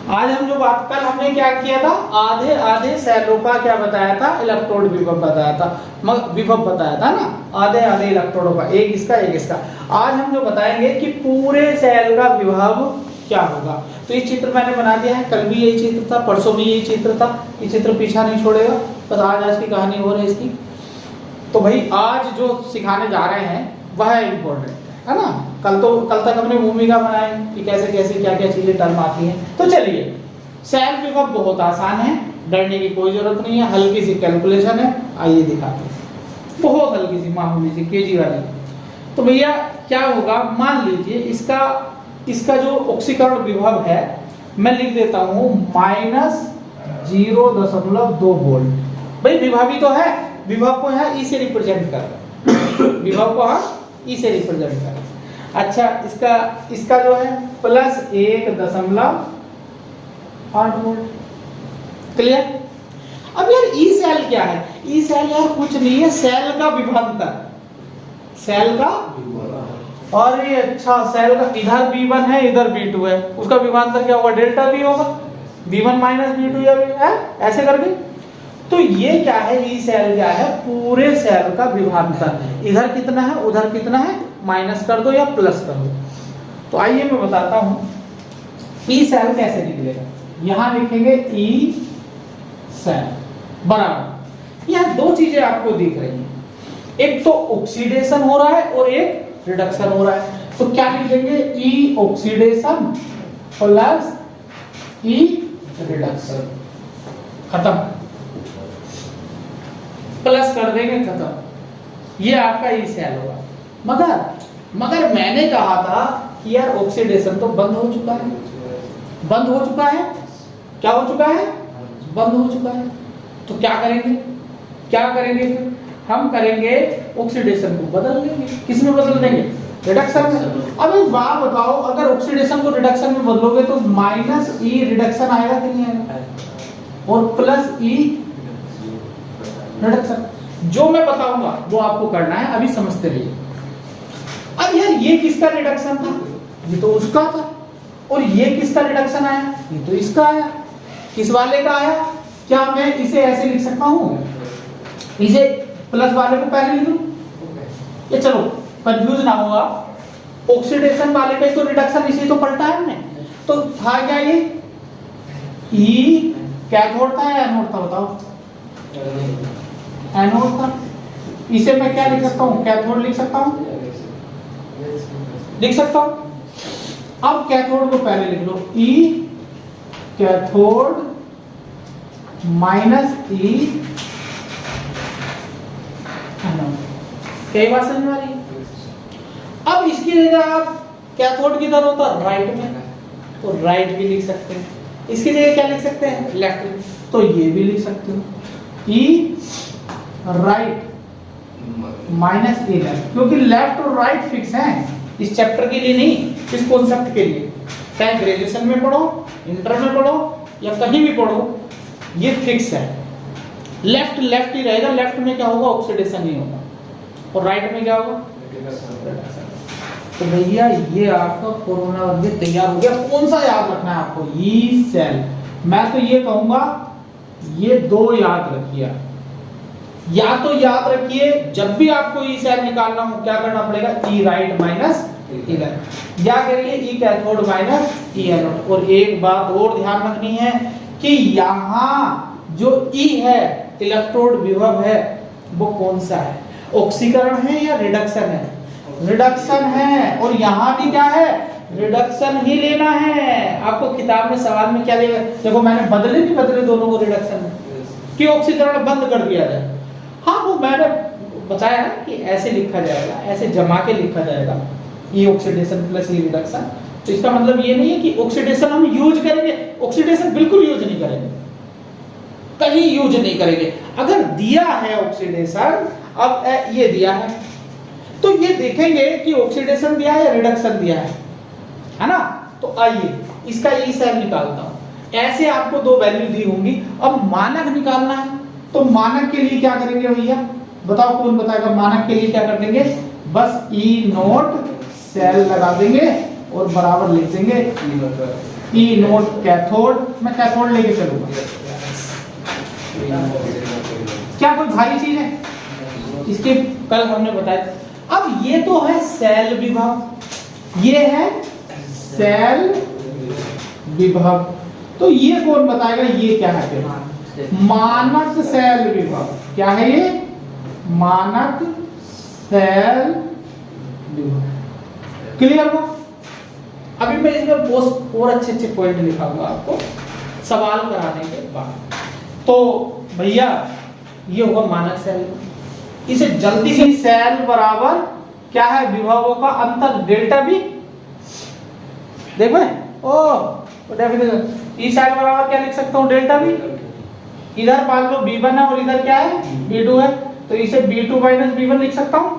आज हम जो बात कल हमने क्या किया था, आधे आधे सेलों का क्या बताया था, इलेक्ट्रोड विभव बताया था, विभव बताया था ना, आधे आधे इलेक्ट्रोडों का, एक इसका एक इसका। आज हम जो बताएंगे कि पूरे सेल का विभव क्या होगा। तो ये चित्र मैंने बना दिया है, कल भी यही चित्र था, परसों भी यही चित्र था, ये चित्र पीछा नहीं छोड़ेगा, बस आज की कहानी हो रही है इसकी। तो भाई आज जो सिखाने जा रहे हैं वह इम्पोर्टेंट है ना। कल तक हमने भूमिका बनाई कि कैसे कैसे क्या क्या चीजें टर्म आती हैं। तो चलिए, सेल विभव बहुत आसान है, डरने की कोई जरूरत नहीं है, हल्की सी कैलकुलेशन है। आइए दिखाते हैं, बहुत हल्की सी मामूली सी केजी वाली। तो भैया क्या होगा, मान लीजिए इसका जो ऑक्सीकरण विभव है मैं लिख देता हूं -0.2 वोल्ट। भाई विभव ही तो है, विभव को यहाँ ई से रिप्रेजेंट कर, विभव को हम ई से रिप्रेजेंट कर। अच्छा, इसका जो है +1.8 वोल्ट। क्लियर। अब यार ई सेल क्या है, ई सेल यार कुछ नहीं है, सेल का विभवांतर, सेल का। और ये अच्छा, सेल का इधर V1 है इधर V2 है, उसका विभवांतर क्या होगा, डेल्टा V होगा, V1 -V2 या है ऐसे करके। तो ये क्या है, ई सेल क्या है, पूरे सेल का विभवांतर, इधर कितना है उधर कितना है, माइनस कर दो या प्लस कर दो। तो आइए मैं बताता हूं ई सेल कैसे निकलेगा। यहां लिखेंगे ई सेल बराबर, यहां दो चीजें आपको दिख रही हैं, एक तो ऑक्सीडेशन हो रहा है और एक रिडक्शन हो रहा है। तो क्या लिखेंगे, ई ऑक्सीडेशन प्लस ई रिडक्शन, खत्म, प्लस कर देंगे, खत्म। ये आपका ई सेल होगा। मगर मैंने कहा था कि यार ऑक्सीडेशन तो बंद हो चुका है, बंद हो चुका है, क्या हो चुका है, बंद हो चुका है। तो क्या करेंगे फिर हम करेंगे ऑक्सीडेशन को बदल देंगे। किस में बदल देंगे, रिडक्शन में। अब एक बात बताओ, अगर ऑक्सीडेशन को रिडक्शन में बदलोगे तो -E रिडक्शन आएगा कि नहीं आएगा, और +E रिडक्शन। जो मैं बताऊंगा वो आपको करना है, अभी समझते रहिए। अब यार ये किसका रिडक्शन था, ये तो उसका था, और ये किसका रिडक्शन आया, ये तो इसका आया। किस वाले का आया, क्या मैं इसे ऐसे लिख सकता हूं, इसे प्लस वाले को पहले लिख लूं, ये चलो कंफ्यूज ना होगा, ऑक्सीडेशन वाले पे तो रिडक्शन इसी तो पलटा है हमने। तो था क्या ये, ई कैथोड था या एनोड था, बताओ, एनोड था। इसे मैं क्या लिख सकता हूं, कैथोड लिख सकता हूं, लिख सकता हूं। अब कैथोड को पहले लिख लो, ई कैथोड -E एनोड। कई बात समझ में आ रही है। अब इसकी जगह आप कैथोड किधर होता, राइट में, तो राइट भी लिख सकते हैं। इसकी जगह क्या लिख सकते हैं, लेफ्ट में, तो ये भी लिख सकते हो, ई राइट -E लेफ्ट, क्योंकि लेफ्ट और राइट फिक्स हैं इस चैप्टर के लिए, नहीं इस कॉन्सेप्ट के लिए। चाहे ग्रेजुएशन में पढ़ो, इंटर में पढ़ो या कहीं भी पढ़ो, ये फिक्स है। लेफ्ट लेफ्ट ही रहेगा, लेफ्ट में क्या होगा, ऑक्सीडेशन ही होगा, और राइट में क्या होगा, तो भैया ये आपका फॉर्मूला बन के तैयार हो गया। कौन सा याद रखना है आपको, ई सेल। मैं तो ये कहूंगा ये दो याद रखिए, या तो याद रखिए जब भी आपको ई सेल निकालना हो क्या करना पड़ेगा, ई राइट -E लेफ्ट, या करिए ई कैथोड -E एनोड। और एक बात और ध्यान रखनी है कि यहाँ जो ई है, इलेक्ट्रोड विभव है, वो कौन सा है, ऑक्सीकरण है या रिडक्शन है, रिडक्शन है। और यहाँ भी क्या है, रिडक्शन ही लेना है। आपको किताब में सवाल में क्या देगा, देखो मैंने बदले भी बदले दोनों को रिडक्शन में, कि ऑक्सीकरण बंद कर दिया जाए। हाँ वो मैंने बताया है कि ऐसे लिखा जाएगा, ऐसे जमा के लिखा जाएगा, ई ऑक्सीडेशन प्लस ई रिडक्शन। तो इसका मतलब ये नहीं है कि ऑक्सीडेशन हम यूज करेंगे, ऑक्सीडेशन बिल्कुल यूज नहीं करेंगे, कहीं यूज नहीं करेंगे। अगर दिया है ऑक्सीडेशन, अब ये दिया है तो ये देखेंगे कि ऑक्सीडेशन दिया है या रिडक्शन दिया है ना। तो आइए इसका ई सेल निकालता हूं। ऐसे आपको दो वैल्यू दी होंगी, अब मानक निकालना है। तो मानक के लिए क्या करेंगे भैया, बताओ कौन बताएगा, मानक के लिए क्या कर देंगे, बस ई नोट सेल लगा देंगे और बराबर लिख देंगे ई नोट कैथोड, मैं कैथोड लेके चलूंगा। क्या कोई भारी चीज है? इसके कल हमने बताया। अब ये तो है सेल विभव, ये है सेल विभव, तो ये कौन बताएगा ये क्या है? फिर मानक सेल विभव। क्या है ये? मानक सेल विभव। क्लियर हुआ? अभी मैं इसमें और अच्छे अच्छे पॉइंट लिखाऊंगा आपको सवाल कराने के बाद। तो भैया ये होगा मानक सेल, इसे जल्दी से सेल बराबर क्या है? विभवों का अंतर डेल्टा बी। देखो ओ डेफिनेशन, ई साइड बराबर क्या लिख सकता हूँ? Delta B. इधर मान लो B1 है और इधर क्या है? B2 है, तो इसे B2 माइनस B1 लिख सकता हूँ।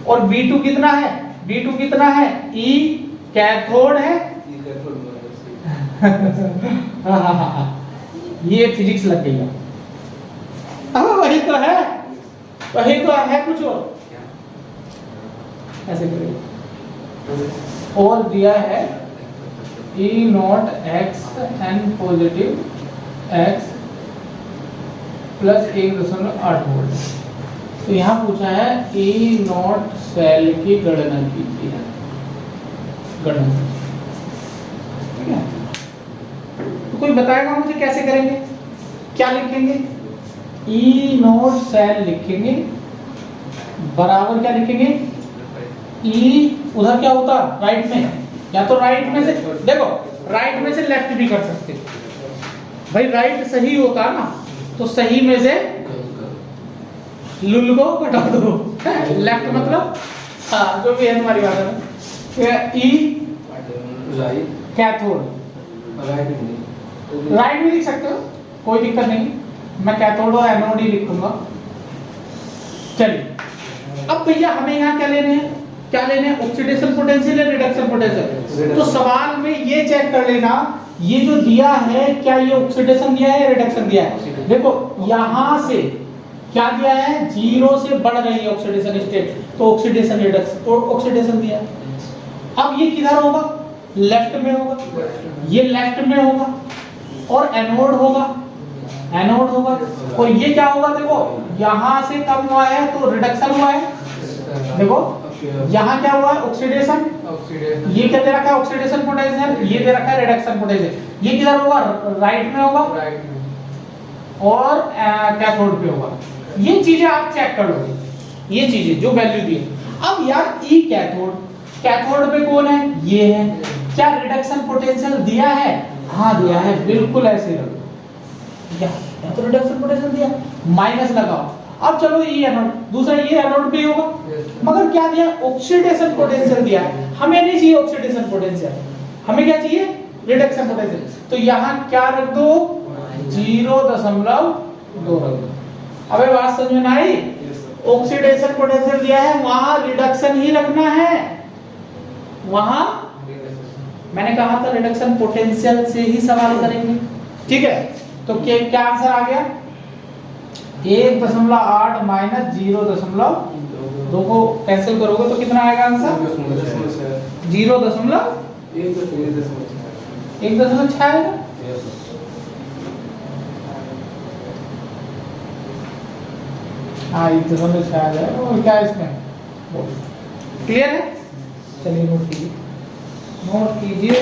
और B2 कितना है? B2 कितना है? E कैथोड है। ये फिजिक्स लग गई है। वही तो है, वही तो है, कुछ और ऐसे करिए। और दिया है E not x n positive x plus 1.8 volt. तो यहाँ पूछा है E नॉट सेल की गणना कीजिए, गणना। ठीक है, तो कोई बताएगा मुझे कैसे करेंगे? क्या लिखेंगे? E नॉट सेल लिखेंगे बराबर क्या लिखेंगे? E उधर क्या होता राइट में, या तो राइट में से देखो, राइट में से लेफ्ट भी कर सकते भाई। राइट सही होता ना, तो सही में से लुल को घटा दो। लेफ्ट मतलब हाँ जो भी है हमारी बात है। E कैथोड राइट भी लिख सकते हो, कोई दिक्कत नहीं। मैं कैथोड और एनोड ही लिखूंगा। चलिए अब भैया हमें यहाँ क्या लेने हैं? क्या लेने हैं? ऑक्सीडेशन पोटेंशियल या रिडक्शन पोटेंशियल। तो सवाल में ये चेक कर लेना, ये जो दिया है क्या ये ऑक्सीडेशन दिया है या रिडक्शन दिया है? देखो यहाँ से क्या दिया है? 0 से बढ़ रही है ऑक्सीडेशन स्टेट, तो ऑक्सीडेशन रिडक्शन और ऑक्सीडेशन दिया है। अब ये किधर होगा? लेफ्ट में होगा, ये लेफ्ट में होगा और एनोड होगा, एनोड होगा। और ये क्या होगा? देखो यहाँ से कम हुआ है तो रिडक्शन हुआ है। देखो यहाँ क्या हुआ है? ऑक्सीडेशन। ये क्या दे रखा है? Oxidation potential. ये दे रखा है रिडक्शन पोटेंशियल। ये किधर होगा? राइट में होगा और कैथोड पे होगा। ये चीजें आप चेक कर लोगे, ये चीजें जो वैल्यू दी है। अब यार ई कैथोड, कैथोड पे कौन है? ये है। क्या रिडक्शन पोटेंशियल दिया है? हाँ दिया है, बिल्कुल ऐसे रखो। या तो रिडक्शन पोटेंशियल दिया, माइनस लगाओ। अब चलो ये एनोड, दूसरा ये एनोड पे होगा, मगर क्या दिया? ऑक्सीडेशन पोटेंशियल दिया है। हमें नहीं चाहिए ऑक्सीडेशन पोटेंशियल, हमें क्या चाहिए? Reduction potential. तो यहाँ क्या रख दो? 0.2 रख दो। अबे बात समझ में आई? ऑक्सीडेशन पोटेंशियल दिया है, वहां रिडक्शन ही रखना है। वहां मैंने कहा था रिडक्शन पोटेंशियल से ही सवाल करेंगे। ठीक है, तो क्या आंसर आ गया? 1.8 माइनस 0.2 को कैंसिल करोगे तो कितना आएगा आंसर? 1.6 आएगा। हाँ 1.6 आ जाएगा। और क्या इसमें क्लियर है? चलिए नोट कीजिए, नोट कीजिए।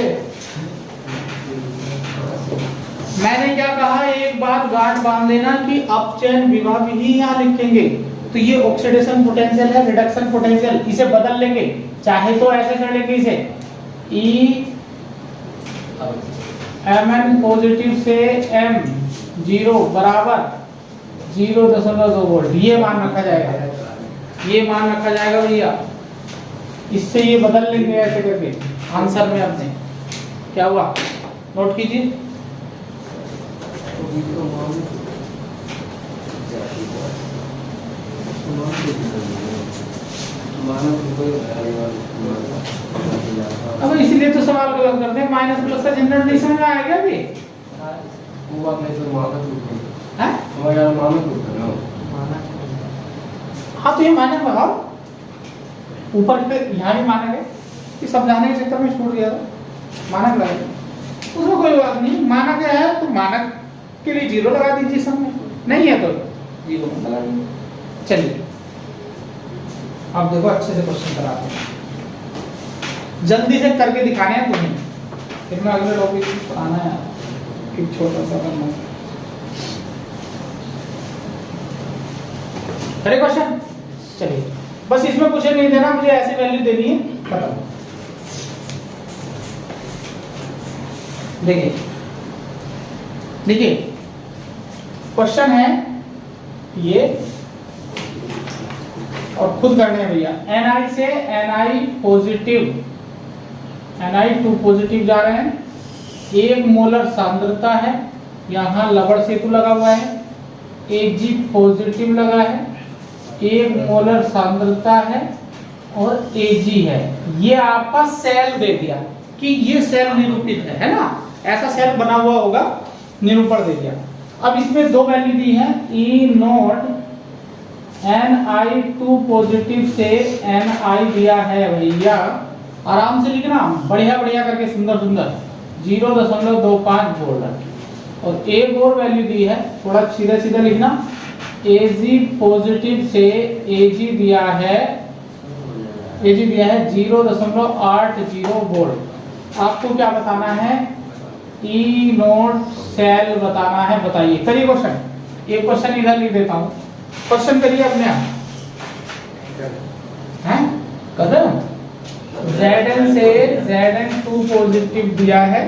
मैंने क्या कहा? एक बात गांठ बांध लेना कि अपचयन विभव ही यहाँ लिखेंगे। तो ये ऑक्सीडेशन पोटेंशियल है, रिडक्शन पोटेंशियल, इसे बदल लेंगे। चाहे तो ऐसे कर लेंगे इसे, E Mn पॉजिटिव से M0 बराबर 0.2 वोल्ट, ये मान रखा जाएगा, ये मान रखा जाएगा भैया। इससे ये बदल लेंगे ऐसे करके आंसर में अपने। क्या हुआ? नोट कीजिए। अब इसलिए तो सवाल गलत करते हैं। माइनस प्लस का जनरल नहीं समझ में आया क्या अभी? हाँ तो ये माइनस लगाओ ऊपर पे, यहाँ भी मानेंगे कि समझाने के चक्कर में छोड़ दिया था। मानक लगाइए, उसमें कोई बात नहीं, मानक है तो मानक के लिए 0 लगा दीजिए, सब नहीं है तो 0 लगा दीजिए। चलिए अब देखो अच्छे से क्वेश्चन कराते हैं, जल्दी से करके दिखाने हैं तुम्हें, फिर मैं अगले टॉपिक पढ़ाना है कि छोटा सा करना है। अरे क्वेश्चन चलिए, बस इसमें कुछ नहीं देना, मुझे ऐसी वैल्यू देनी है, खत्म। देखिए देखिए क्वेश्चन है ये, और खुद करने हैं भैया। Ni से Ni पॉजिटिव, Ni2 पॉजिटिव जा रहे हैं, 1 मोलर सांद्रता है, यहाँ लवण सेतु लगा हुआ है, Ag पॉजिटिव लगा है, 1 मोलर सांद्रता है और Ag है। ये आपका सेल दे दिया कि ये सेल निरूपित है ना, ऐसा सेल बना हुआ होगा, निरूपण दे दिया। अब इसमें 2 वैल्यू दी है, E नोट Ni2 पॉजिटिव से Ni दिया है भैया, आराम से लिखना, बढ़िया बढ़िया करके, सुंदर सुंदर, 0.25 वोल्ट। और एक और वैल्यू दी है, थोड़ा सीधा सीधा लिखना, Ag पॉजिटिव से Ag दिया है 0.80 वोल्ट। आपको क्या बताना है, ई नोट सेल बताना है, बताइए। करिए क्वेश्चन, एक क्वेश्चन इधर लिख देता हूं, क्वेश्चन करिए अपने आप, हैं कदम। Zn से Zn2 पॉजिटिव दिया है,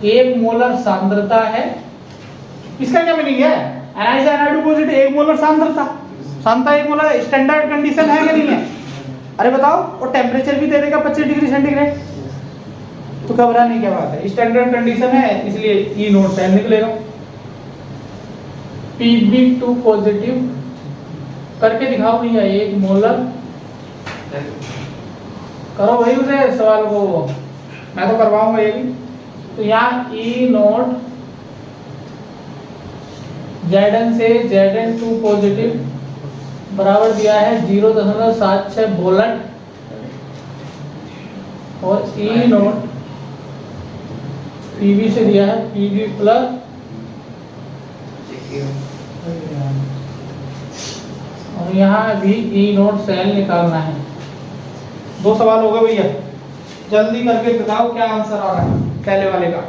1 मोलर सांद्रता है, इसका क्या मीनिंग है, Ni से Ni2 पॉजिटिव, 1 मोलर सांद्रता, 1 मोलर स्टैंडर्ड कंडीशन है कि नहीं है, अरे बताओ। और टेम्परेचर भी दे देगा 25 डिग्री सेंटीग्रेड, तो घबराने क्या बात है, स्टैंडर्ड कंडीशन है, इसलिए ई नोट सेल निकलेगा। Pb2 पॉजिटिव करके दिखाओ भैया, 1 मोलर, करो भाई उसे सवाल को, मैं तो करवाऊंगा ये भी। तो यहाँ ई नोट Zn से Zn2 पॉजिटिव बराबर दिया है 0.76 वोल्ट, और ई नोट Pb से दिया है Pb प्लस, और यहाँ भी ई नोट सेल निकालना है। 2 सवाल हो गए भैया, जल्दी करके बताओ क्या आंसर आ रहा है पहले वाले का।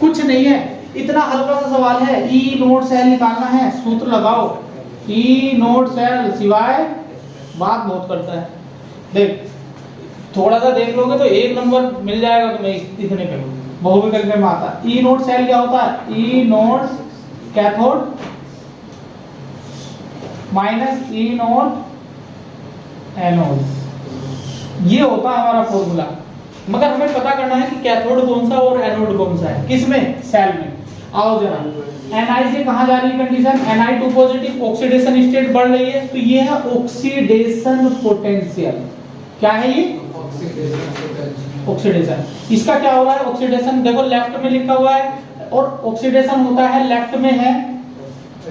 कुछ नहीं है, इतना हल्का सा सवाल है, ई नोट सेल निकालना है, सूत्र लगाओ, ई नोट सेल सिवाय बात बहुत करता है। देख थोड़ा सा देख लोगे तो 1 नंबर मिल जाएगा तुम्हें इतने पे, बहुविकल्प में आता। ई नोट सेल क्या होता है, ई नोट कैथोड माइनस ई नोट एनोड, ये होता है हमारा फॉर्मूला। मगर हमें पता करना है कि कैथोड कौन सा और एनोड कौन सा है, किसमें, सेल में। आओ जरा, Ni से कहां जा रही है condition, Ni2 positive, oxidation state बढ़ रही है, तो ये है ऑक्सीडेशन पोटेंशियल। क्या है ये, ऑक्सीडेशन। इसका क्या हो रहा है, ऑक्सीडेशन देखो लेफ्ट में लिखा हुआ है, और ऑक्सीडेशन होता है लेफ्ट में है,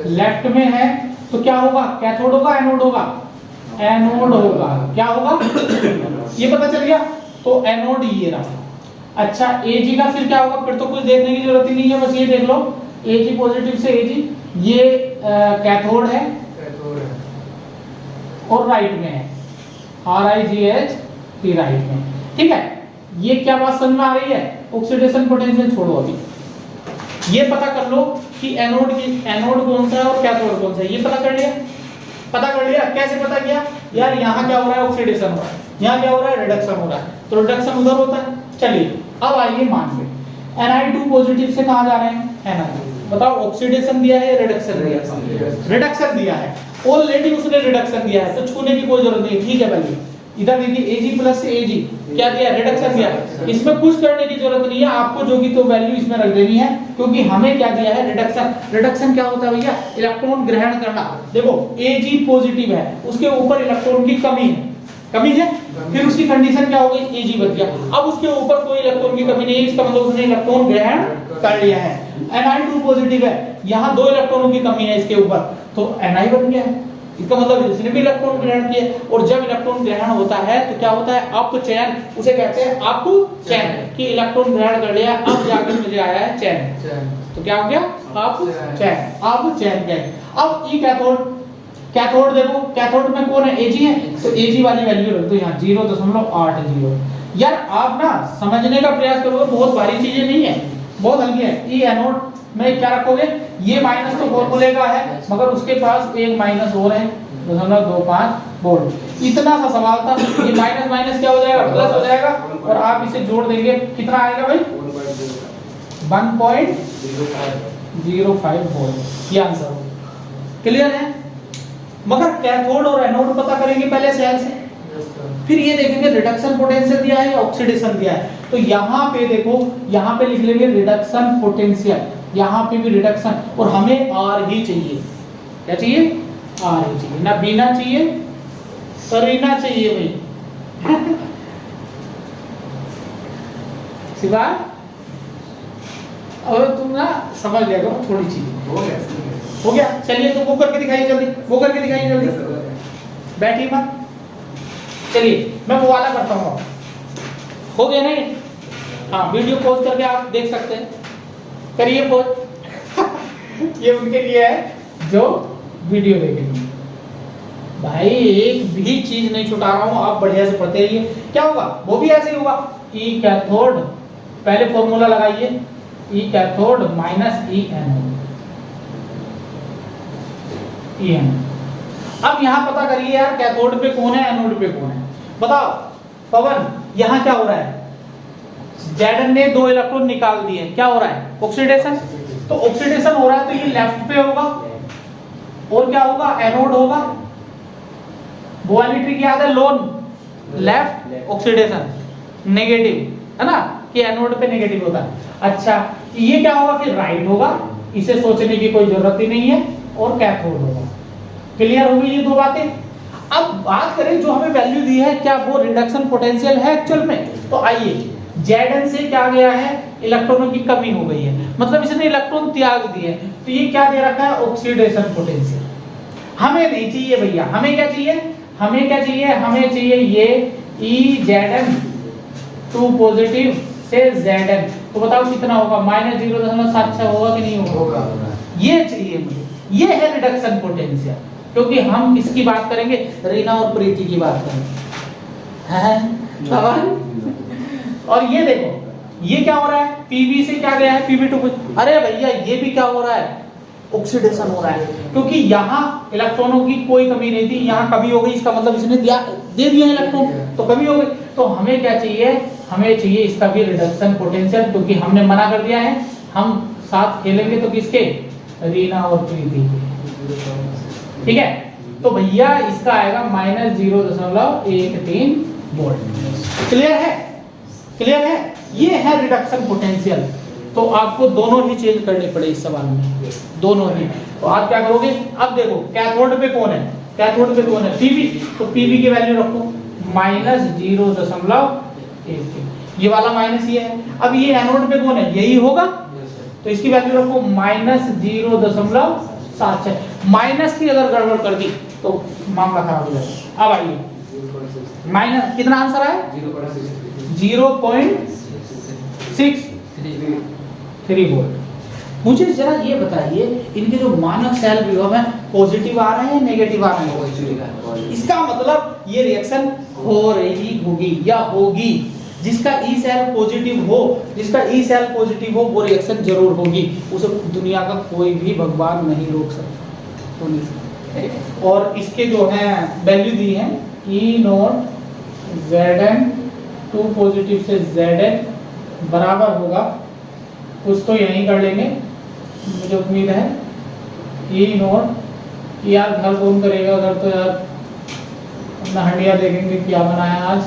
लेफ्ट में है, तो क्या होगा, कैथोड होगा एनोड होगा, एनोड होगा, क्या होगा ये पता चल गया, तो एनोड ये रहा। अच्छा Ag का फिर क्या होगा, फिर तो कुछ देखने की जरूरत ही नहीं है, बस ये देख लो, Ag पॉजिटिव से Ag, ये कैथोड है और राइट में है, RiGH राइट में, ठीक है। ये क्या बात समझ में आ रही है, ऑक्सीडेशन पोटेंशियल छोड़ो अभी, ये पता कर लो कि एनोड कौन सा है और कैथोड कौन सा है, ये पता कर लिया। कैसे पता किया यार, यहाँ क्या हो रहा है, ऑक्सीडेशन हो रहा है, यहाँ क्या हो रहा है, रिडक्शन हो रहा है, तो रिडक्शन उधर होता है। चलिए अब आइए मान लो Ni2 पॉजिटिव से कहां जा रहे हैं, Ni2, बताओ ऑक्सीडेशन दिया है, रिडक्शन दिया है, रिडक्शन दिया है, ऑलरेडी उसने रिडक्शन दिया है, तो छूने की कोई जरूरत नहीं, ठीक है भाई। इधर देखिए Ag प्लस से Ag क्या दिया, रिडक्शन दिया, इसमें कुछ करने की जरूरत नहीं है आपको, जो की तो वैल्यू इसमें रख देनी है, क्योंकि हमें क्या दिया है, रिडक्शन। रिडक्शन क्या होता है भैया, इलेक्ट्रॉन ग्रहण करना। देखो Ag पॉजिटिव है, उसके ऊपर इलेक्ट्रॉन की कमी है, फिर उसकी कंडीशन क्या हो गई, Ag बच गया, अब उसके ऊपर कोई इलेक्ट्रॉन की कमी नहीं है, इसका मतलब उसने इलेक्ट्रॉन ग्रहण कर लिया है। Ni2 पॉजिटिव है, यहाँ 2 इलेक्ट्रॉनों की कमी है इसके ऊपर, तो Ni बन गया है, इसका मतलब इसने भी इलेक्ट्रॉन ग्रहण किया, और जब इलेक्ट्रॉन ग्रहण होता है तो क्या होता है, अपचयन, उसे कहते हैं अपचयन, कि इलेक्ट्रॉन ग्रहण कर लिया, अब जाके मुझे आया है चयन, तो क्या हो गया, अपचयन, अपचयन क्या है। अब ई कैथोड, कैथोड देखो, कैथोड में कौन है, Ag है, तो Ag वाली वैल्यू रख दो यहाँ 0.80। यार आप ना समझने का प्रयास करो, बहुत भारी चीजें नहीं है, बहुत हल्की है। ई एनोड में क्या रखोगे, ये माइनस तो फॉर्मूले का है, मगर उसके पास एक माइनस और है 0.25 वोल्ट। इतना सा सवाल था, ये माइनस माइनस क्या हो जाएगा, प्लस हो जाएगा, और आप इसे जोड़ देंगे, कितना आएगा भाई, 1.05 वोल्ट, ये आंसर हो। क्लियर है। मगर कैथोड और एनोड पता करेंगे पहले सेल से, फिर ये देखेंगे रिडक्शन पोटेंशियल दिया है या ऑक्सीडेशन दिया है। तो यहाँ पे देखो, यहाँ पे लिख लेंगे रिडक्शन पोटेंशियल, यहाँ पे भी रिडक्शन, और हमें आर ही चाहिए। क्या चाहिए, आर ही चाहिए, ना बीना चाहिए सरीना चाहिए भाई। सिवा अब तुम ना समझ लिया करो थोड़ी चीज, हो गया। चलिए तो वो करके दिखाइए जल्दी, वो करके दिखाइए जल्दी, बैठिए मत। चलिए मैं वो वाला करता हूँ, हो गया नहीं, हाँ वीडियो पॉज करके आप देख सकते हैं, करिए पॉज। ये उनके लिए है जो वीडियो देखेंगे। भाई एक भी चीज नहीं छुटा रहा हूँ, आप बढ़िया से पढ़ते रहिए। क्या होगा, वो भी ऐसे ही होगा, ई कैथोड, पहले फॉर्मूला लगाइए, ई कैथोड माइनस ई एनोड, अब यहां पता करिए यार कैथोड पे कौन है, एनोड पे कौन है, बताओ पवन। यहां क्या हो रहा है, Zn ने 2 इलेक्ट्रॉन निकाल दिए, क्या हो रहा है, ऑक्सीडेशन। तो ऑक्सीडेशन हो रहा है, तो ये लेफ्ट पे होगा, और क्या होगा, एनोड होगा। बोआली ट्रिक याद है, लोन लेफ्ट ऑक्सीडेशन नेगेटिव, है ना, कि एनोड पे नेगेटिव होता है। अच्छा ये क्या होगा, फिर राइट होगा, इसे सोचने की कोई जरूरत ही नहीं है, और कैथोड होगा। क्लियर हो गई ये दो बातें। अब बात करें जो हमें वैल्यू दी है, क्या वो रिडक्शन पोटेंशियल है एक्चुअल में। तो आइए, Zn से क्या गया है, इलेक्ट्रॉनों की कमी हो गई है, मतलब इसने इलेक्ट्रॉन त्याग दिए, तो ये क्या दे रखा है, ऑक्सीडेशन पोटेंशियल। हमें नहीं चाहिए भैया, हमें क्या चाहिए, हमें क्या चाहिए, हमें चाहिए ये EZn 2 पॉजिटिव से Zn। तो बताओ कितना होगा, -0.76 होगा कि नहीं होगा, ये चाहिए मुझे, ये है रिडक्शन पोटेंशियल। क्योंकि हम किसकी बात करेंगे, रीना और प्रीति की बात करेंगे, हैं? और ये देखो, ये क्या हो रहा है, Pb से क्या गया है, Pb2। अरे भैया ये भी क्या हो रहा है, ऑक्सीडेशन हो रहा है, क्योंकि यहाँ इलेक्ट्रॉनों की कोई कमी नहीं थी, यहाँ कमी हो गई, इसका मतलब इसने दे दिया इलेक्ट्रॉन, तो कमी हो गई। तो हमें क्या चाहिए, हमें चाहिए इसका भी रिडक्शन पोटेंशियल, क्योंकि हमने मना कर दिया है, हम साथ खेलेंगे तो किसके, रीना और प्रीति। ठीक है, तो भैया इसका आएगा -0.13 वोल्ट। क्लियर है, क्लियर है, ये है रिडक्शन पोटेंशियल। तो आपको दोनों ही चेंज करने पड़े इस सवाल में, दोनों ही। तो आप क्या करोगे, अब देखो कैथोड पे कौन है, कैथोड पे कौन है, Pb, तो Pb की वैल्यू रखो -0.13, ये वाला माइनस ये है। अब ये एनोड पे कौन है, यही होगा, तो इसकी वैल्यू रखो -0.76। माइनस की अगर गड़बड़ कर दी तो मामला खराब हो जाएगा। अब आइए, माइनस कितना आंसर है, 0.63 वोल्ट। मुझे जरा ये बताइए, इनके जो मानक सेल विभव है पॉजिटिव आ रहे हैं नेगेटिव आ रहे हैं, इसका मतलब ये रिएक्शन हो रही होगी या होगी। जिसका ई सेल पॉजिटिव हो, जिसका ई सेल पॉजिटिव हो, वो रिएक्शन जरूर होगी, उसे दुनिया का कोई भी भगवान नहीं रोक सकता, हो नहीं सकता। और इसके जो है वैल्यू दी है, E0 Zn 2 पॉजिटिव से Zn बराबर होगा, कुछ तो यहीं कर लेंगे मुझे उम्मीद है, E0, यार घर कौन करेगा, घर तो यार अपना हंडिया देखेंगे क्या बनाया आज,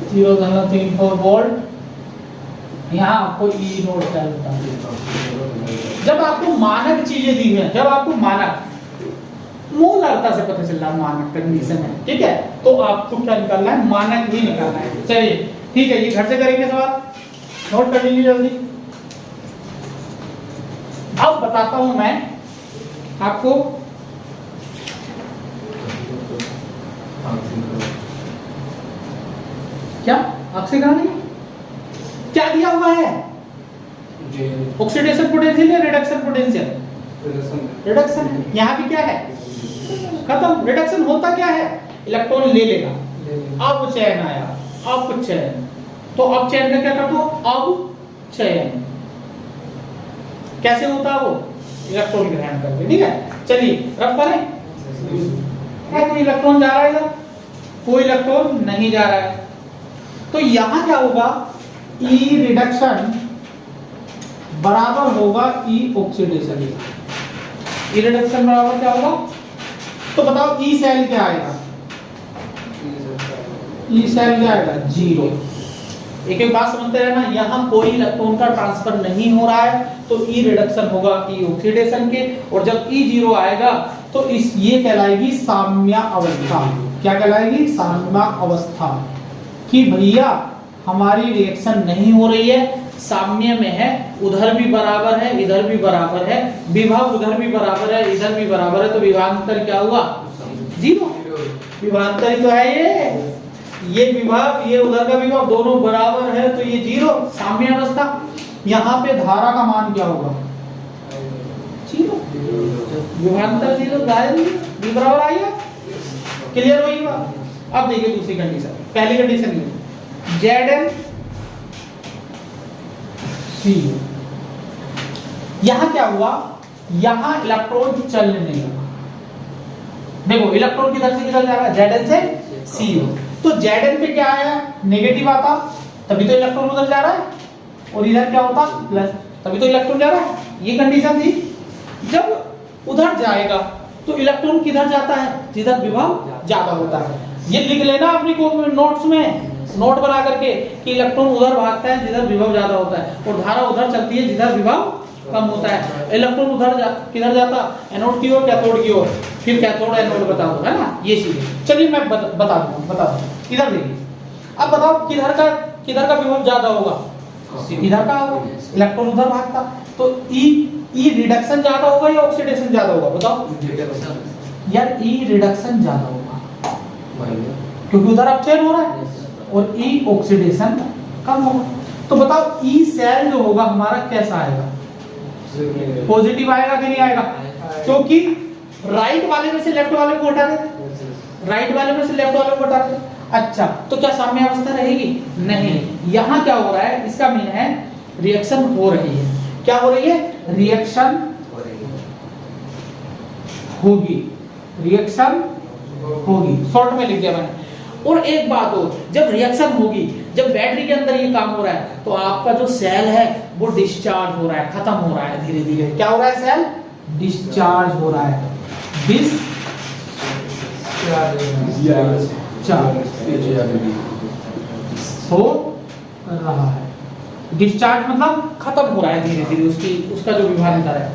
0.34 वोल्ट। यहाँ आपको E0 सेल बता दें। जब आपको मानक चीजें दी हैं, जब आपको मानक मूलता से पता चल रहा है मानक कंडीशन है, ठीक है, तो आपको क्या निकालना है, मानक ही निकालना है। चलिए ठीक है, ये घर से करेंगे सवाल, नोट कर लीजिए जल्दी। अब बताता हूं मैं आपको, क्या आपसे कहा नहीं, क्या दिया हुआ है? ऑक्सीडेशन पोटेंशियल या रिडक्शन पोटेंशियल? रिडक्शन। यहाँ भी क्या है? खत्म। रिडक्शन होता क्या है? इलेक्ट्रॉन ले लेगा, अब चयन आया, अब चयन, तो अब चयन का क्या कर दो? अब चयन। कैसे होता है वो? इलेक्ट्रॉन ग्रहण करके। ठीक है, चलिए रब करें। है कोई इलेक्ट्रॉन जा रहा है इधर? कोई इलेक्ट्रॉन नहीं जा रहा है, तो यहां क्या होगा? ई रिडक्शन बराबर होगा ई ऑक्सीडेशन। ई रिडक्शन बराबर क्या होगा? तो बताओ ई सेल क्या आएगा? ई सेल क्या आएगा? 0। एक एक बात समझते रहना, यहाँ कोई इलेक्ट्रॉन का ट्रांसफर नहीं हो रहा है तो ई रिडक्शन होगा ई ऑक्सीडेशन के, और जब ई 0 आएगा तो इस ये कहलाएगी साम्य अवस्था। क्या कहलाएगी? साम्य अवस्था। कि भैया हमारी रिएक्शन नहीं हो रही है, साम्य में है, उधर भी बराबर है इधर भी बराबर है, विभव उधर भी बराबर है इधर भी बराबर है, तो विभवांतर क्या हुआ? 0। विभवांतर ही तो है ये विभव, ये उधर का विभव, दोनों बराबर है तो ये 0, साम्य अवस्था। यहाँ पे धारा का मान क्या होगा? 0। विभवांतर 0, गायब, भी बराबर आएगा। क्लियर हुई बात? अब देखिए दूसरी कंडीशन। पहली कंडीशन ये Zn Cu। यहां क्या हुआ? यहां इलेक्ट्रॉन चलने लगा। देखो इलेक्ट्रॉन किधर से किधर जा रहा है? Zn से Cu। तो Zn पे क्या आया? नेगेटिव आता, तभी तो इलेक्ट्रॉन उधर जा रहा है, और इधर क्या होता? प्लस, तभी तो इलेक्ट्रॉन जा रहा है। ये कंडीशन थी। जब उधर जाएगा तो इलेक्ट्रॉन किधर जाता है? जिधर विभव ज्यादा होता है। ये लिख लेना अपनी नोट्स में, नोट बना करके कि इलेक्ट्रॉन उधर भागता है जिधर विभव ज्यादा होता है, और धारा उधर चलती है जिधर विभव कम होता है। इलेक्ट्रॉन उधर किधर जाता? एनोड की ओर, कैथोड की ओर, फिर कैथोड एनोड बता दो, है ना? ये चीजें चलिए मैं बता दूंगा। इधर देखिए, अब बताओ किधर का विभव ज्यादा होगा? इधर का होगा, इलेक्ट्रॉन उधर भागता, तो ई रिडक्शन ज्यादा होगा या ऑक्सीडेशन ज्यादा होगा? बताओ यार, ई रिडक्शन ज्यादा होगा क्योंकि उधर अपचयन हो रहा है, और ई ऑक्सीडेशन कम होगा। तो बताओ ई सेल जो होगा हमारा कैसा आएगा? पॉजिटिव आएगा कि नहीं आएगा? क्योंकि राइट वाले में से लेफ्ट वाले को हटा देते, राइट वाले में से लेफ्ट वाले को हटा देते। अच्छा, तो क्या साम्य अवस्था रहेगी? नहीं। यहाँ क्या हो रहा है? इसका मीन है रिएक्शन हो रही है। क्या हो रही है? रिएक्शन होगी, रिएक्शन होगी, शॉर्ट में लिख दिया मैंने। और एक बात हो, जब रिएक्शन होगी, जब बैटरी के अंदर ये काम हो रहा है, तो आपका जो सेल है वो डिस्चार्ज हो रहा है, खत्म हो रहा है धीरे धीरे। क्या हो रहा है? सेल डिस्चार्ज हो रहा है, हो रहा है। डिस्चार्ज मतलब खत्म हो रहा है धीरे धीरे, उसका जो विभाजन है।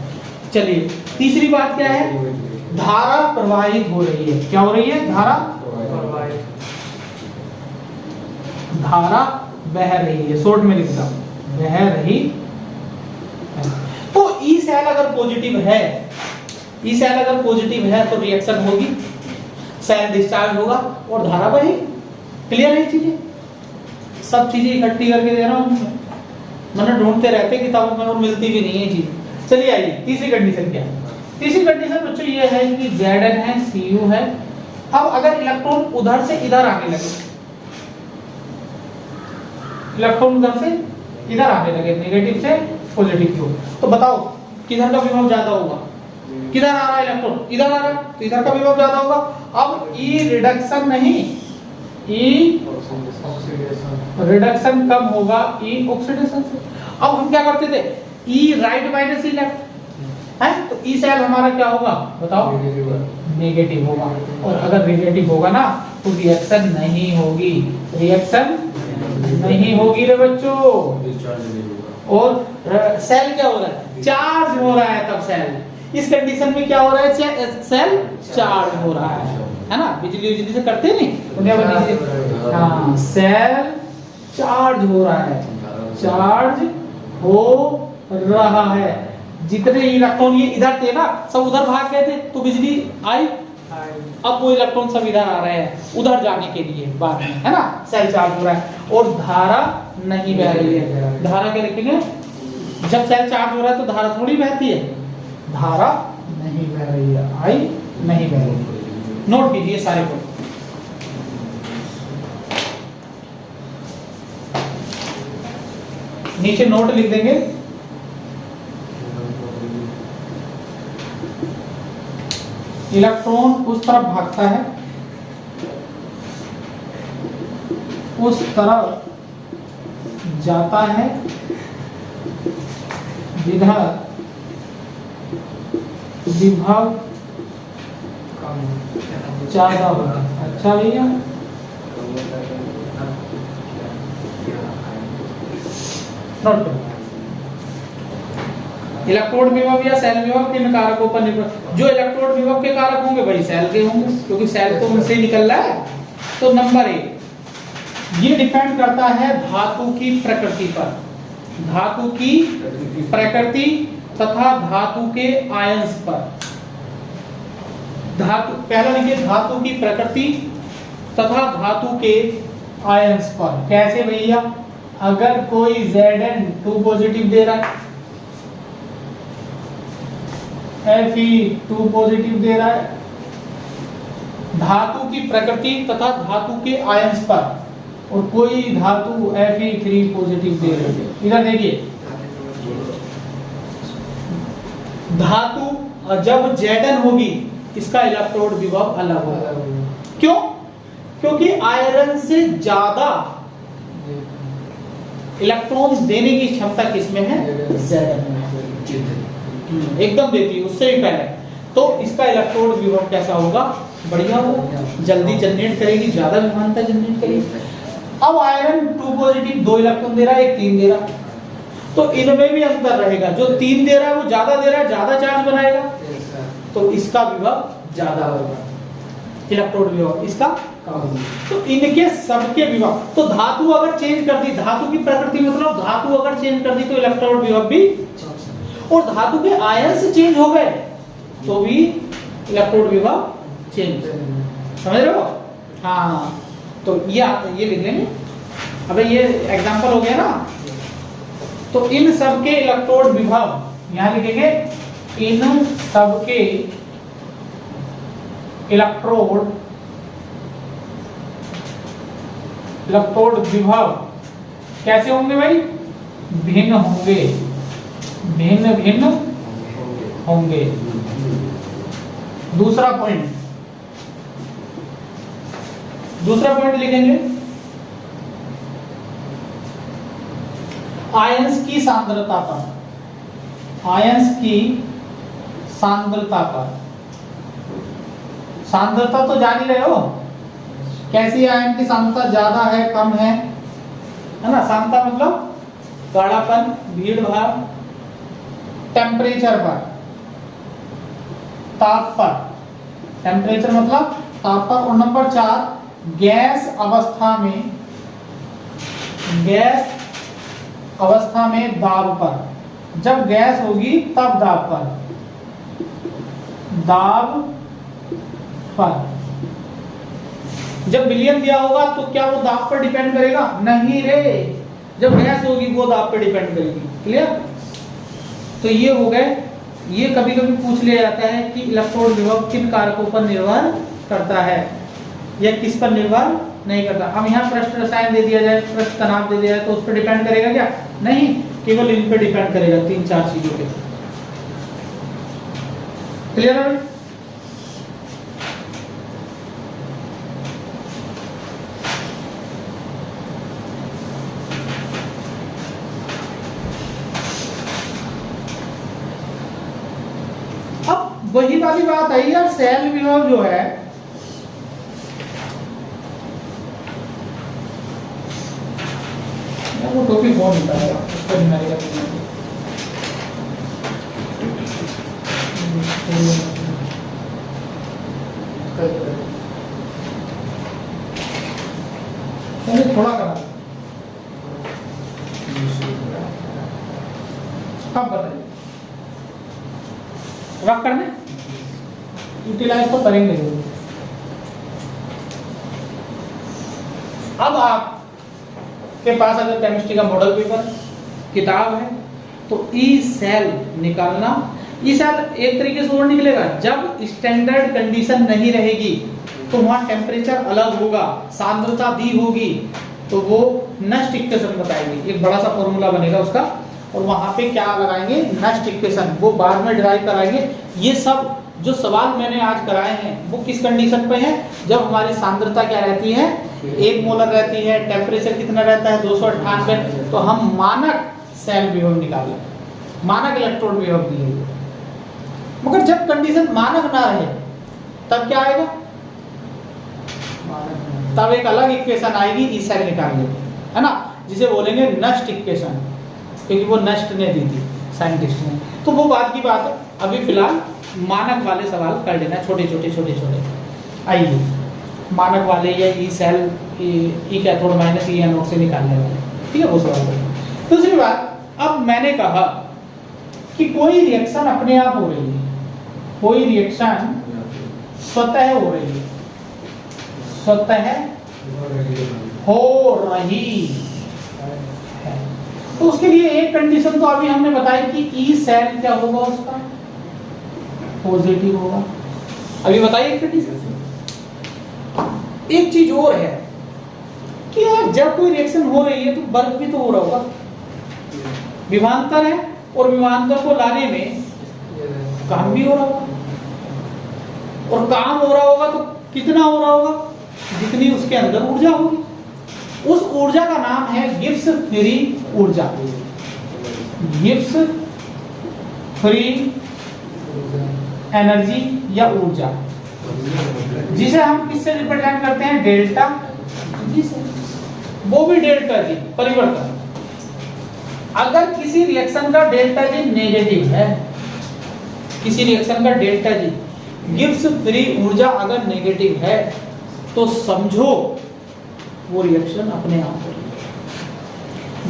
चलिए तीसरी बात क्या है? धारा प्रवाहित हो रही है। क्या हो रही है? धारा बह रही है, शॉर्ट में लिखता हूं, बह रही है। तो ई सेल अगर पॉजिटिव है, ई सेल अगर पॉजिटिव है तो रिएक्शन होगी, सेल डिस्चार्ज होगा और धारा बहेगी। क्लियर है ये चीजें? सब चीजें इकट्ठी करके दे रहा हूं, मैंने ढूंढते रहते किताबों में और मिलती भी नहीं है चीज। चलिए आइए तीसरी कंडीशन क्या है? तीसरी कंडीशन बच्चों ये है कि Zn है, Cu है। अब अगर इलेक्ट्रॉन उधर से इधर आने लगे, इलेक्ट्रॉन उधर से इधर आने लगे, नेगेटिव से पॉजिटिव की ओर, तो बताओ किधर का विभव ज्यादा होगा? किधर आ रहा है इलेक्ट्रॉन? इधर आ रहा है, तो इधर का विभव ज्यादा होगा। अब ई रिडक्शन नहीं, ई रिडक्शन कम होगा ई ऑक्सीडेशन से। अब हम क्या करते थे? ई राइट माइनस ई लेफ्ट है, तो ई सेल हमारा क्या होगा? बताओ, नेगेटिव होगा। और अगर नेगेटिव होगा ना तो रिएक्शन नहीं होगी, रिएक्शन नहीं होगी रे बच्चों। और सेल क्या हो रहा है? चार्ज हो रहा है। तब सेल इस कंडीशन में क्या हो रहा है? सेल चार्ज हो रहा है ना? बिजली से करते नहीं, हाँ, सेल चार्ज हो रहा है, चार्ज हो रहा है। जितने इलेक्ट्रॉन ये इधर थे ना, सब उधर भाग गए थे, तो बिजली आई, अब वो इलेक्ट्रॉन सब इधर आ रहे हैं उधर जाने के लिए बाद में, है ना, सेल चार्ज हो रहा है और धारा नहीं बह रही है। धारा क्या लिखेंगे, जब सेल चार्ज हो रहा है तो धारा थोड़ी बहती है, धारा नहीं बह रही है, आई नहीं बह रही है। नोट कीजिए सारे को। नीचे नोट लिख देंगे। इलेक्ट्रॉन उस तरफ भागता है, उस तरफ जाता है जिधर विभव ज्यादा होता है। अच्छा भैया, नोट करो। इलेक्ट्रोड विभव या सेल विभव किन कारकों पर निर्भर, जो इलेक्ट्रोड विभव के कारक होंगे वही सेल के होंगे, क्योंकि सेल तो उनसे ही निकल रहा है। तो नंबर 1, ये डिपेंड करता है धातु की प्रकृति पर, धातु की प्रकृति तथा धातु के आयंस पर। धातु पहला लिखिए, धातु की प्रकृति तथा धातु के आयंस पर। कैसे भैया, अगर कोई Zn 2 पॉजिटिव दे रहा है, Fe 2 पॉजिटिव दे रहा है, धातु की प्रकृति तथा धातु के आयंस पर, और कोई धातु Fe3 पॉजिटिव दे रही है। इधर देखिए, धातु जब Zn होगी इसका इलेक्ट्रोड विभव अलग होगा। क्यों? क्योंकि आयरन से ज्यादा इलेक्ट्रॉन देने की क्षमता किसमें है, Zn में एकदम देती है, उससे भी पहले। तो इसका इलेक्ट्रोड विभव कैसा होगा, बढ़िया होगा, जल्दी जनरेट करेगी, ज्यादा विभवांतर जनरेट करेगी। अब आयरन 2 पॉजिटिव 2 इलेक्ट्रॉन दे रहा है, एक 3 दे रहा है, तो इनमें भी अंतर रहेगा। जो 3 दे रहा है वो ज्यादा दे रहा है, ज्यादा चार्ज बनाएगा, तो इसका विभव ज्यादा होगा, इलेक्ट्रोड विभव इसका कम होगा। तो इनके सबके विभव, तो धातु अगर चेंज कर दी, धातु की प्रकृति मतलब धातु अगर चेंज कर दी तो इलेक्ट्रोड विभव भी, और धातु के आयन से चेंज हो गए तो भी इलेक्ट्रोड विभव चेंज। समझ रहे हो? हाँ, तो ये लिख लेंगे। अबे ये एग्जांपल हो गया ना, तो इन सब के इलेक्ट्रोड विभव यहां लिखेंगे, इन सब के इलेक्ट्रोड विभव कैसे होंगे भाई, भिन्न होंगे, भिन्न भिन्न होंगे। दूसरा पॉइंट लिखेंगे, आयंस की सांद्रता पर, आयंस की सांद्रता पर। सांद्रता तो जान ही रहे हो, कैसी आयन की सांद्रता ज्यादा है कम है ना। सांद्रता मतलब गाढ़ापन, भीड़ भाड़, टेम्परेचर पर, ताप पर, टेम्परेचर मतलब ताप पर। और नंबर 4, गैस अवस्था में, गैस अवस्था में दाब पर। जब गैस होगी तब दाब पर, दाब पर। जब विलियम दिया होगा तो क्या वो दाब पर डिपेंड करेगा, नहीं रे, जब गैस होगी वो दाब पर डिपेंड करेगी। क्लियर? तो ये हो गए। ये कभी कभी पूछ लिया जाता है कि इलेक्ट्रोड विभव किन कारकों पर निर्भर करता है या किस पर निर्भर नहीं करता। अब यहाँ पृष्ठ रसायन दे दिया जाए, पृष्ठ तनाव दे दिया जाए, तो उस पर डिपेंड करेगा क्या, नहीं, केवल इन पे डिपेंड करेगा, 3-4 चीजों पे। क्लियर है? वही वाली बात आई यार, सेल विभव जो है वो टॉपिक बहुत होता है, उसको नहीं मारेगा। थोड़ा करा, कब बताइए, रख करने यूटिलाइज तो करेंगे। अब आप के पास अगर केमिस्ट्री का मॉडल पेपर किताब है तो ई सेल निकालना। ई सेल एक तरीके से और निकलेगा, जब स्टैंडर्ड कंडीशन नहीं रहेगी तो वहां टेम्परेचर अलग होगा, सांद्रता दी होगी, तो वो नष्ट इक्वेशन बताएगी। एक बड़ा सा फॉर्मूला बनेगा उसका, और वहां पे क्या लगाएंगे, नष्ट इक्वेशन, वो बाद में डिराइव कराएंगे। ये सब जो सवाल मैंने आज कराए हैं वो किस कंडीशन पे है, जब हमारी सांद्रता क्या रहती है, 1 मोलर रहती है, टेम्परेचर कितना रहता है 298, तो हम मानक सेल विभव निकालें, मानक इलेक्ट्रॉन विभव दिए। मगर जब कंडीशन मानक ना रहे तब क्या आएगा, तब एक अलग इक्वेशन आएगी ई सेल निकालने की, है ना, जिसे बोलेंगे नष्ट इक्वेशन, क्योंकि वो नष्ट ने दी थी साइंटिस्ट ने। तो वो बात की बात है, अभी फिलहाल मानक वाले सवाल कर लेना, छोटे छोटे। आइए मानक वाले या E cell E cathode minus E anode से निकालने वाले, ठीक है, वो सवाल करेंगे। दूसरी बात, अब मैंने कहा कि कोई रिएक्शन अपने आप हो रही है, कोई रिएक्शन स्वतः हो रही है, स्वतः हो रही है, तो उसके लिए एक कंडीशन तो अभी हमने बताई कि ई सेल क्या होगा, उसका पॉजिटिव होगा। अभी बताइए एक कंडीशन। एक चीज और है कि यार जब कोई रिएक्शन हो रही है तो वर्क भी तो हो रहा होगा, विभवांतर है, और विभवांतर को लाने में काम भी हो रहा होगा, और काम हो रहा होगा तो कितना हो रहा होगा, जितनी उसके अंदर ऊर्जा होगी। उस ऊर्जा का नाम है गिब्स फ्री ऊर्जा, गिब्स फ्री एनर्जी या ऊर्जा, जिसे हम किससे रिप्रेजेंट करते हैं, डेल्टा जी से, वो भी डेल्टा जी परिवर्तन। अगर किसी रिएक्शन का डेल्टा जी नेगेटिव है, किसी रिएक्शन का डेल्टा जी गिब्स फ्री ऊर्जा अगर नेगेटिव है, तो समझो वो रिएक्शन अपने आप हो रही है।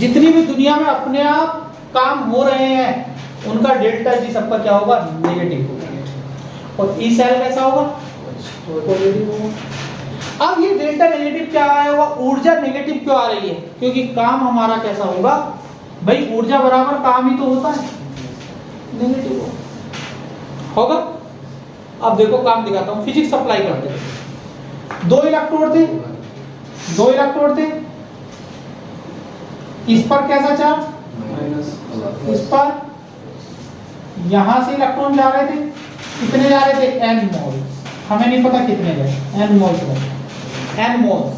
जितनी भी दुनिया में अपने आप काम हो रहे हैं उनका डेल्टा जी सब पर क्या होगा, नेगेटिव होगा। और ई सेल कैसा होगा, पॉजिटिव होगा। अब ये डेल्टा नेगेटिव क्या आया होगा, ऊर्जा नेगेटिव क्यों आ रही है, क्योंकि काम हमारा कैसा होगा भाई, ऊर्जा बराबर काम ही तो होता है, नेगेटिव होगा। अब देखो काम दिखाता हूं, फिजिक्स अप्लाई करते हैं। 2 इलेक्ट्रोड थे, 2 इलेक्ट्रोड थे, इस पर कैसा चार्ज माइनस, इस पर यहां से इलेक्ट्रॉन जा रहे थे, कितने जा रहे थे, n मोल्स, हमें नहीं पता कितने गए, n मोल्स गए, n मोल्स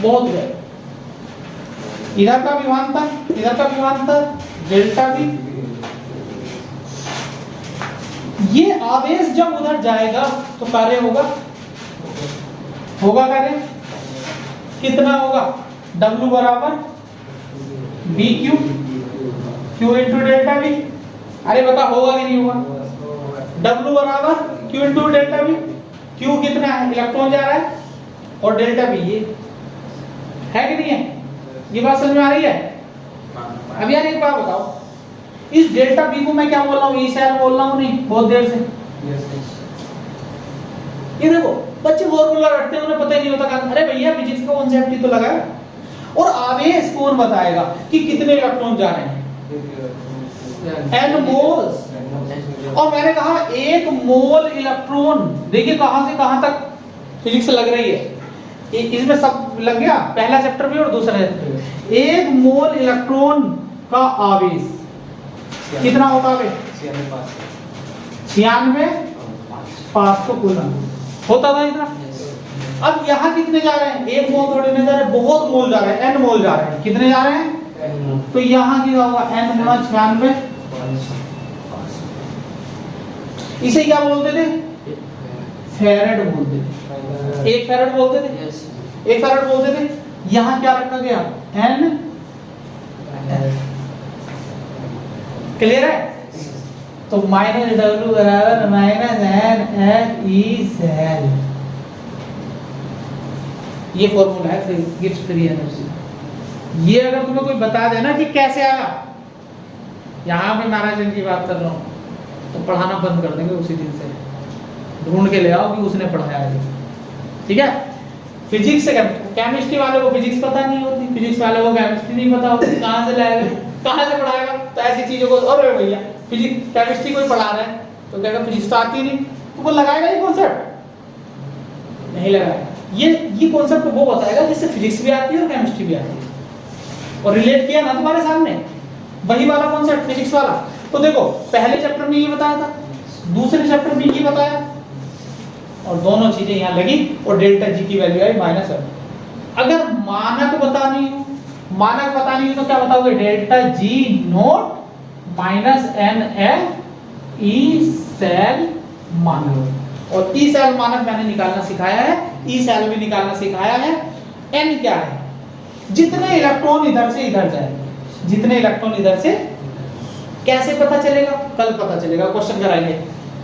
बहुत गए। इधर का विभवांतर, इधर का विभवांतर डेल्टा भी। ये आवेश जब उधर जाएगा तो कार्य होगा, होगा कार्य कितना होगा, W बराबर B Q, Q into delta B. अरे बता होगा कि नहीं होगा, W बराबर Q into delta B. Q कितना है, इलेक्ट्रॉन जा रहा है, और डेल्टा बी ये है कि नहीं है, ये बात समझ में आ रही है। अब यार एक बात बताओ, इस डेल्टा बी को मैं क्या बोल रहा हूँ, ई सेल बोल रहा हूँ, नहीं बहुत देर से। ये देखो बच्चे फॉर्मूला रटते हैं, उन्हें पता ही नहीं होता, अरे भैया फिजिक्स का कॉन्सेप्ट ही तो लगाया। और आवेश कौन बताएगा कि कितने इलेक्ट्रॉन जा रहे हैं, n मोल्स। और मैंने कहा 1 मोल इलेक्ट्रॉन, देखिए कहां से कहां तक फिजिक्स लग रही है, इसमें सब लग गया, पहला चैप्टर भी और दूसरा चैप्टर। 1 मोल इलेक्ट्रॉन का आवेश कितना होता है, 96,500 कूलम होता था इतना। अब यहाँ कितने जा रहे हैं, 1 मोल थोड़े नहीं जा रहे, बहुत मोल जा रहे हैं, n मोल जा रहे हैं, कितने जा रहे हैं, तो यहाँ क्या होगा, n गुणा 96,500। इसे क्या बोलते थे, फेरेड बोलते थे, 1 फेरेड बोलते थे, 1 फेरेड बोलते थे। यहाँ क्या रखा गया, n, क्लियर है। तो माइनस W बराबर minus n n E cell, ये फॉर्मूला है गिब्स फ्री एनर्जी। ये अगर तुम्हें कोई बता देना कि कैसे आया, यहाँ पे महाराज की बात कर रहा हूँ, तो पढ़ाना बंद कर देंगे उसी दिन से, ढूंढ के ले आओ कि उसने पढ़ाया है, ठीक है। फिजिक्स से केमिस्ट्री वाले को फिजिक्स पता नहीं होती, फिजिक्स वाले को केमिस्ट्री नहीं पता होती, कहाँ से लाएगा, कहाँ से पढ़ाएगा? तो ऐसी चीजों को, अरे भैया फिजिक्स केमिस्ट्री कोई पढ़ा रहा है तो कहेगा फिजिक्स तो आती नहीं, तो वो लगाएगा ये कॉन्सेप्ट? नहीं लगाएगा। ये कॉन्सेप्ट वो बताएगा जिससे फिजिक्स भी आती है और केमिस्ट्री भी आती है, और रिलेट किया ना तुम्हारे सामने वही वाला कॉन्सेप्ट फिजिक्स वाला। तो देखो पहले चैप्टर में ये बताया था, दूसरे चैप्टर में ये बताया, और दोनों चीजें यहाँ लगी, और डेल्टा जी की वैल्यू आई -1। अगर मानक बतानी हो, मानक बतानी हो तो क्या बताओगे? Delta G naught -NF E cell मानक, और ई सेल मानक मैंने निकालना सिखाया है, ई सेल भी निकालना सिखाया है। एन क्या है? जितने इलेक्ट्रॉन इधर से इधर जाए, जितने इलेक्ट्रॉन इधर से, कैसे पता चलेगा? कल पता चलेगा, क्वेश्चन कराएंगे।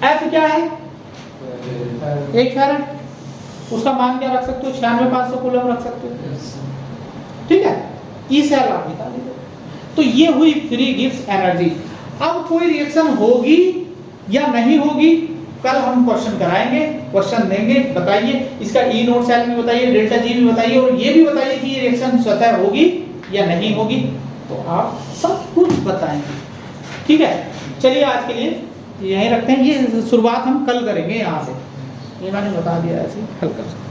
एफ क्या है? 1 फैराड, उसका मान क्या रख सकते हो? 96,500 कूलम रख सकते हो, ठीक है। ई सेल आप निकाल लीजिए। तो ये हुई फ्री गिव्स एनर्जी। अब कोई रिएक्शन होगी या नहीं होगी, कल हम क्वेश्चन कराएंगे, क्वेश्चन देंगे, बताइए इसका ई नोट सेल भी बताइए, डेल्टा जी भी बताइए, और ये भी बताइए कि ये रिएक्शन स्वतः होगी या नहीं होगी, तो आप सब कुछ बताएंगे, ठीक है। चलिए आज के लिए यहीं रखते हैं, ये शुरुआत हम कल करेंगे यहाँ से, ये मैंने बता दिया, ऐसे हल कर सकते हैं।